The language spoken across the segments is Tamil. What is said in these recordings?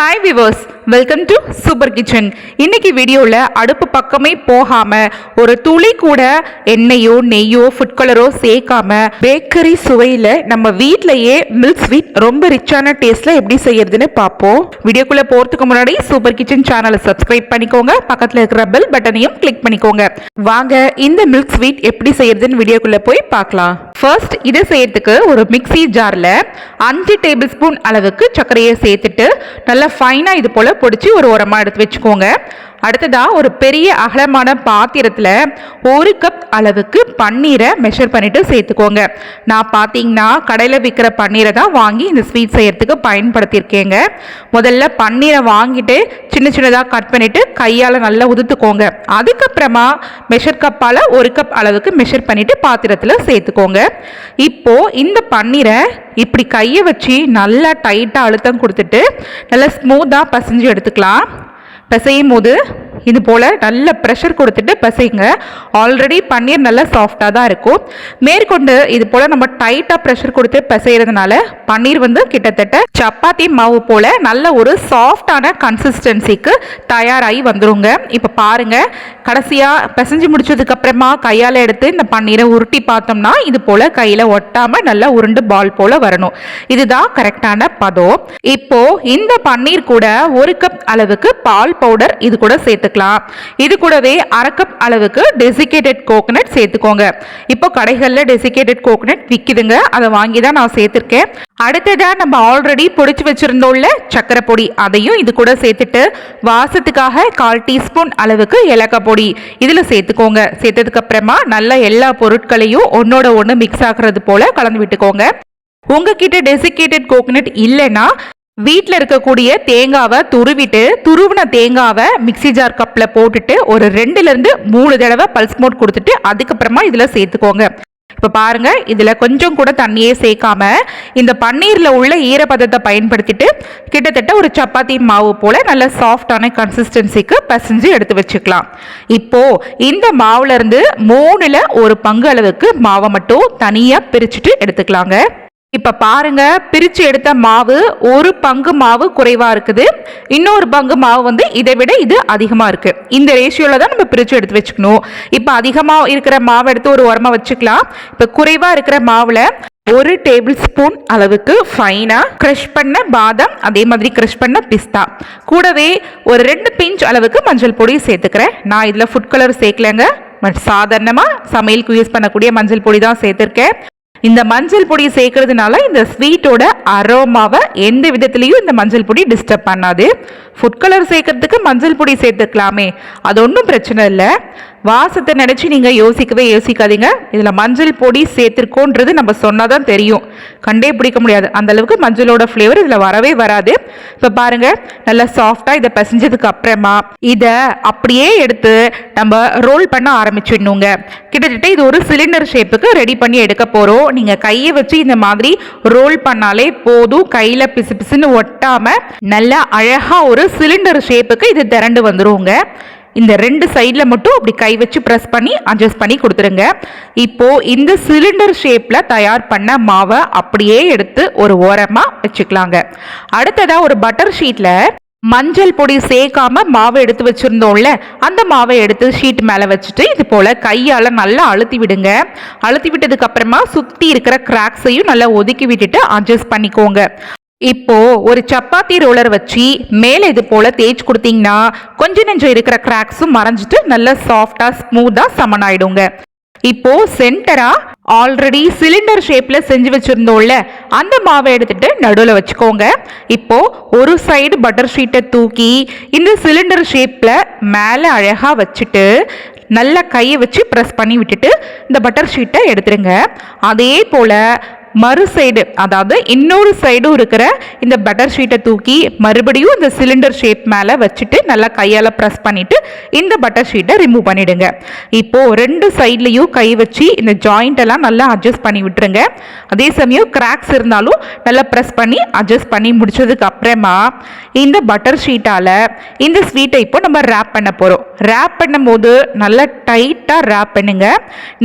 Hi viewers, welcome to super kitchen. இன்னைக்கு வீடியோவில் அடுப்பு பக்கமே போகாமல் ஒரு துளி கூட எண்ணெயோ நெய்யோ ஃபுட் கலரோ சேர்க்காம பேக்கரி சுவையில் நம்ம வீட்டிலையே மில்க் ஸ்வீட் ரொம்ப ரிச்சான டேஸ்ட்டில் எப்படி செய்யறதுன்னு பார்ப்போம். வீடியோக்குள்ளே போகிறதுக்கு முன்னாடி சூப்பர் கிச்சன் சேனலை சப்ஸ்கிரைப் பண்ணிக்கோங்க, பக்கத்தில் இருக்கிற பெல் பட்டனையும் கிளிக் பண்ணிக்கோங்க. வாங்க இந்த மில்க் ஸ்வீட் எப்படி செய்யறதுன்னு வீடியோக்குள்ளே போய் பார்க்கலாம். ஃபர்ஸ்ட் இதை செய்யறதுக்கு ஒரு மிக்ஸி ஜாரில் 5 டேபிள் ஸ்பூன் அளவுக்கு சர்க்கரையை சேர்த்துட்டு நல்லா ஃபைனாக இது போல் பொடிச்சு ஒரு ஓரமாக எடுத்து வச்சுக்கோங்க. அடுத்ததாக ஒரு பெரிய அகலமான பாத்திரத்தில் 1 கப் அளவுக்கு பன்னீரை மெஷர் பண்ணிவிட்டு சேர்த்துக்கோங்க. நான் பார்த்தீங்கன்னா கடையில் விற்கிற பன்னீரை தான் வாங்கி இந்த ஸ்வீட் செய்யறதுக்கு பயன்படுத்தியிருக்கேங்க. முதல்ல பன்னீரை வாங்கிட்டு சின்ன சின்னதாக கட் பண்ணிவிட்டு கையால் நல்லா உதுத்துக்கோங்க. அதுக்கப்புறமா மெஷர் கப்பால் 1 கப் அளவுக்கு மெஷர் பண்ணிவிட்டு பாத்திரத்தில் சேர்த்துக்கோங்க. இப்போது இந்த பன்னீரை இப்படி கையை வச்சு நல்லா டைட்டாக அழுத்தம் கொடுத்துட்டு நல்லா ஸ்மூத்தாக பசைஞ்சு எடுத்துக்கலாம். பிசையும் போது இது போல் நல்ல ப்ரெஷர் கொடுத்துட்டு பிசைங்க. ஆல்ரெடி பன்னீர் நல்லா சாஃப்டாக தான் இருக்கும். மேற்கொண்டு இது போல் நம்ம டைட்டாக ப்ரெஷர் கொடுத்து பிசைகிறதுனால பன்னீர் கிட்டத்தட்ட சப்பாத்தி மாவு போல் நல்ல ஒரு சாஃப்டான கன்சிஸ்டன்சிக்கு தயாராகி வந்துருங்க. இப்போ பாருங்கள், கடைசியாக பிசைஞ்சு முடிச்சதுக்கப்புறமா கையால் எடுத்து இந்த பன்னீரை உருட்டி பார்த்தோம்னா இது போல் கையில் ஒட்டாமல் நல்லா உருண்டு பால் போல் வரணும். இதுதான் கரெக்டான பதம். இப்போது இந்த பன்னீர் கூட 1 கப் அளவுக்கு பால் பவுடர் இது கூட சேர்த்துக்கலாம். இது கூடவே 1/2 கப் அளவுக்கு டெசிகேட்டட் கோகனட் சேர்த்துக்கோங்க. இப்போ கடைகளில் டெசிகேட்டட் கோகனட் விற்கிதுங்க, அதை வாங்கி தான் நான் சேர்த்துருக்கேன். அடுத்ததாக நம்ம ஆல்ரெடி பொடிச்சு வச்சுருந்தோம்ல சர்க்கரை பொடி, அதையும் இது கூட சேர்த்துட்டு வாசத்துக்காக 1/4 டீஸ்பூன் அளவுக்கு ஏலக்காய் பொடி இதில் சேர்த்துக்கோங்க. சேர்த்ததுக்கு அப்புறமா நல்லா எல்லா பொருட்களையும் ஒன்னோட ஒன்று மிக்ஸ் ஆகிறது போல் கலந்து விட்டுக்கோங்க. உங்ககிட்ட டெசிகேட்டட் கோகனட் இல்லைன்னா வீட்டில் இருக்கக்கூடிய தேங்காவை துருவின தேங்காவை மிக்ஸி ஜார் கப்பில் போட்டுட்டு ஒரு 2-3 தடவை பல்ஸ் மோட் கொடுத்துட்டு அதுக்கப்புறமா இதில் சேர்த்துக்கோங்க. இப்போ பாருங்கள், இதில் கொஞ்சம் கூட தண்ணியே சேர்க்காம இந்த பன்னீரில் உள்ள ஈரப்பதத்தை பயன்படுத்திட்டு கிட்டத்தட்ட ஒரு சப்பாத்தி மாவு போல் நல்ல சாஃப்டான கன்சிஸ்டன்சிக்கு பசைஞ்சு எடுத்து வச்சுக்கலாம். இப்போது இந்த மாவுலேருந்து 3/4 ஒரு பங்கு அளவுக்கு மாவை மட்டும் தனியாக பிரிச்சுட்டு எடுத்துக்கலாங்க. இப்போ பாருங்க, பிரித்து எடுத்த மாவு 1 பங்கு மாவு குறைவாக இருக்குது, இன்னொரு பங்கு மாவு இதை விட இது அதிகமாக இருக்குது. இந்த ரேஷியோவில் தான் நம்ம பிரித்து எடுத்து வச்சுக்கணும். இப்போ அதிகமாக இருக்கிற மாவை எடுத்து ஒரு உரமாக வச்சுக்கலாம். இப்போ குறைவாக இருக்கிற மாவில் 1 டேபிள் ஸ்பூன் அளவுக்கு ஃபைனாக க்ரஷ் பண்ண பாதாம், அதே மாதிரி க்ரஷ் பண்ண பிஸ்தா, கூடவே ஒரு 2 பிஞ்ச் அளவுக்கு மஞ்சள் பொடி சேர்த்துக்கிறேன். நான் இதில் ஃபுட் கலர் சேர்க்கலைங்க, சாதாரணமாக சமையலுக்கு யூஸ் பண்ணக்கூடிய மஞ்சள் பொடி தான் சேர்த்துருக்கேன். இந்த மஞ்சள் பொடி சேர்க்கறதுனால இந்த ஸ்வீட்டோட அரோமாவை எந்த விதத்துலையும் இந்த மஞ்சள் பொடி டிஸ்டர்ப் பண்ணாது. ஃபுட் கலர் சேர்க்கறதுக்கு மஞ்சள் பொடி சேர்த்துக்கலாமே, அது ஒன்றும் பிரச்சனை இல்லை. வாசத்தை நினச்சி நீங்கள் யோசிக்காதீங்க. இதில் மஞ்சள் பொடி சேர்த்துருக்கோன்றது நம்ம சொன்னால் தான் தெரியும், கண்டே பிடிக்க முடியாது. அந்தளவுக்கு மஞ்சளோட ஃப்ளேவர் இதில் வரவே வராது. இப்போ பாருங்கள், நல்லா சாஃப்டாக இதை பிசைஞ்சதுக்கு அப்புறமா இதை அப்படியே எடுத்து நம்ம ரோல் பண்ண ஆரம்பிச்சிடணுங்க. கிட்டத்தட்ட இது ஒரு சிலிண்டர் ஷேப்புக்கு ரெடி பண்ணி எடுக்க போகிறோம். நீங்கள் கையை வச்சு இந்த மாதிரி ரோல் பண்ணாலே போதும், கையில் பிசு பிசுன்னு ஒட்டாமல் நல்லா அழகாக ஒரு சிலிண்டர் ஷேப்புக்கு இது திரண்டு வந்துருங்க. இந்த 2 சைடில் மட்டும் அப்படி கை வச்சு ப்ரெஸ் பண்ணி அட்ஜஸ்ட் பண்ணி கொடுத்துருங்க. இப்போது இந்த சிலிண்டர் ஷேப்பில் தயார் பண்ண மாவை அப்படியே எடுத்து ஒரு ஓரமாக வச்சுக்கலாங்க. அடுத்ததாக ஒரு பட்டர் ஷீட்டில் மஞ்சள் பொடி சேர்க்காம மாவை எடுத்து வச்சுருந்தோம்ல, அந்த மாவை எடுத்து ஷீட் மேலே வச்சுட்டு இது போல் கையால் நல்லா அழுத்தி விடுங்க. அழுத்தி விட்டதுக்கு அப்புறமா சுற்றி இருக்கிற கிராக்ஸையும் நல்லா ஒதுக்கி விட்டுட்டு அட்ஜஸ்ட் பண்ணிக்கோங்க. இப்போ ஒரு சப்பாத்தி ரோலர் வச்சு மேலே இது போல தேய்ச்சி கொடுத்தீங்கன்னா கொஞ்சம் நெஞ்சம் இருக்கிற கிராக்ஸும் மறைஞ்சிட்டு நல்லா சாஃப்டா ஸ்மூத்தா சமனாயிடுங்க. இப்போ சென்டரா ஆல்ரெடி சிலிண்டர் ஷேப்ல செஞ்சு வச்சிருந்தோம்ல, அந்த மாவை எடுத்துட்டு நடுவில் வச்சுக்கோங்க. இப்போ ஒரு சைடு பட்டர் ஷீட்டை தூக்கி இந்த சிலிண்டர் ஷேப்ல மேலே அழகா வச்சுட்டு நல்லா கையை வச்சு ப்ரெஸ் பண்ணி விட்டுட்டு இந்த பட்டர் ஷீட்டை எடுத்துருங்க. அதே போல மறு சைடு, அதாவது இன்னொரு சைடும் இருக்கிற இந்த பட்டர் ஷீட்டை தூக்கி மறுபடியும் இந்த சிலிண்டர் ஷேப் மேலே வச்சுட்டு நல்லா கையால் ப்ரெஸ் பண்ணிவிட்டு இந்த பட்டர் ஷீட்டை ரிமூவ் பண்ணிவிடுங்க. இப்போது 2 சைட்லேயும் கை வச்சு இந்த ஜாயிண்டெல்லாம் நல்லா அட்ஜஸ்ட் பண்ணி விட்டுருங்க. அதே சமயம் கிராக்ஸ் இருந்தாலும் நல்லா ப்ரெஸ் பண்ணி அட்ஜஸ்ட் பண்ணி முடிச்சதுக்கு அப்புறமா இந்த பட்டர் ஷீட்டால் இந்த ஸ்வீட்டை இப்போ நம்ம ரேப் பண்ண போகிறோம். ரேப் பண்ணும்போது நல்லா டைட்டாக ரேப் பண்ணுங்க.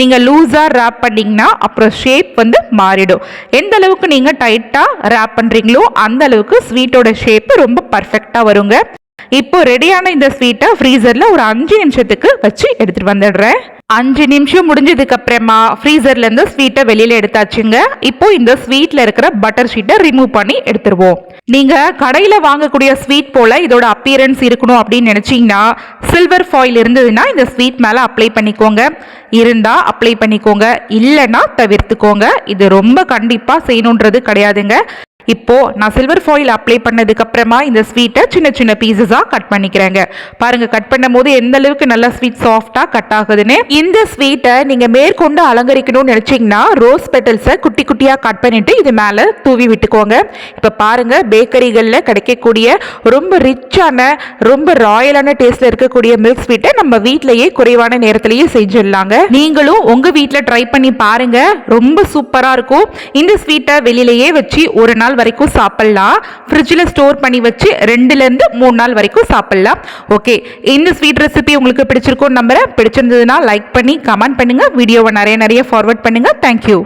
நீங்கள் லூஸாக ரேப் பண்ணிங்கன்னா அப்புறம் ஷேப் மாறிடும். வரும். எந்த அளவுக்கு நீங்க டைட்டா ரேப் பண்றீங்களோ அந்த அளவுக்கு ஸ்வீட்டோட ஷேப் ரொம்ப பர்ஃபெக்டா வருங்க. இப்போ ரெடியான இந்த ஸ்வீட்டை ஃப்ரீசர்ல ஒரு 5 நிமிஷத்துக்கு வச்சு எடுத்துட்டு வந்துடுறேன். 5 நிமிஷம் முடிஞ்சதுக்கு அப்புறமா ஃப்ரீசர்ல இருந்து ஸ்வீட்டை வெளியில எடுத்தாச்சுங்க. இப்போ இந்த ஸ்வீட்ல இருக்கிற பட்டர் ஷீட்டை ரிமூவ் பண்ணி எடுத்துருவோம். நீங்க கடையில வாங்கக்கூடிய ஸ்வீட் போல இதோட அப்பியரன்ஸ் இருக்கணும் அப்படின்னு நினைச்சீங்கன்னா சில்வர் ஃபாயில் இருந்ததுன்னா இந்த ஸ்வீட் மேல அப்ளை பண்ணிக்கோங்க. இருந்தா அப்ளை பண்ணிக்கோங்க, இல்லைன்னா தவிர்த்துக்கோங்க. இது ரொம்ப கண்டிப்பா செய்யணுன்றது கிடையாதுங்க. இப்போ நான் சில்வர் ஃபாயில் அப்ளை பண்ணதுக்கு அப்புறமா இந்த ஸ்வீட்டை சின்ன சின்ன பீசஸா கட் பண்ணிக்கிறேங்க. பாருங்க, கட் பண்ணும் போது எந்த அளவுக்கு நல்லா ஸ்வீட் சாஃப்டா கட் ஆகுதுன்னு. இந்த ஸ்வீட்டை நீங்க மேற்கொண்டு அலங்கரிக்கணும்னு நினைச்சீங்கன்னா ரோஸ் பெட்டல்ஸை குட்டி குட்டியா கட் பண்ணிட்டு இது மேல தூவி விட்டுக்கோங்க. இப்ப பாருங்க, பேக்கரிகள்ல கிடைக்கக்கூடிய ரொம்ப ரிச்சான ரொம்ப ராயலான டேஸ்ட்ல இருக்கக்கூடிய மில்க் ஸ்வீட்டை நம்ம வீட்லயே குறைவான நேரத்திலேயே செஞ்சிடலாங்க. நீங்களும் உங்க வீட்ல ட்ரை பண்ணி பாருங்க, ரொம்ப சூப்பரா இருக்கும். இந்த ஸ்வீட்டை வெளியிலேயே வச்சு ஒரு நாள் வரைக்கும் சாப்பிடலாம். ஃப்ரிட்ஜில் ஸ்டோர் பண்ணி வச்சு 2 ல இருந்து 3 நாள் வரைக்கும் சாப்பிடலாம். ஓகே, இந்த ஸ்வீட் ரெசிபி உங்களுக்கு பிடிச்சிருக்கும் நம்புறேன். பிடிச்சிருந்ததுன்னா லைக் பண்ணி கமெண்ட் பண்ணுங்க. வீடியோவை நிறைய ஃபார்வர்ட் பண்ணுங்க. தேங்க்யூ.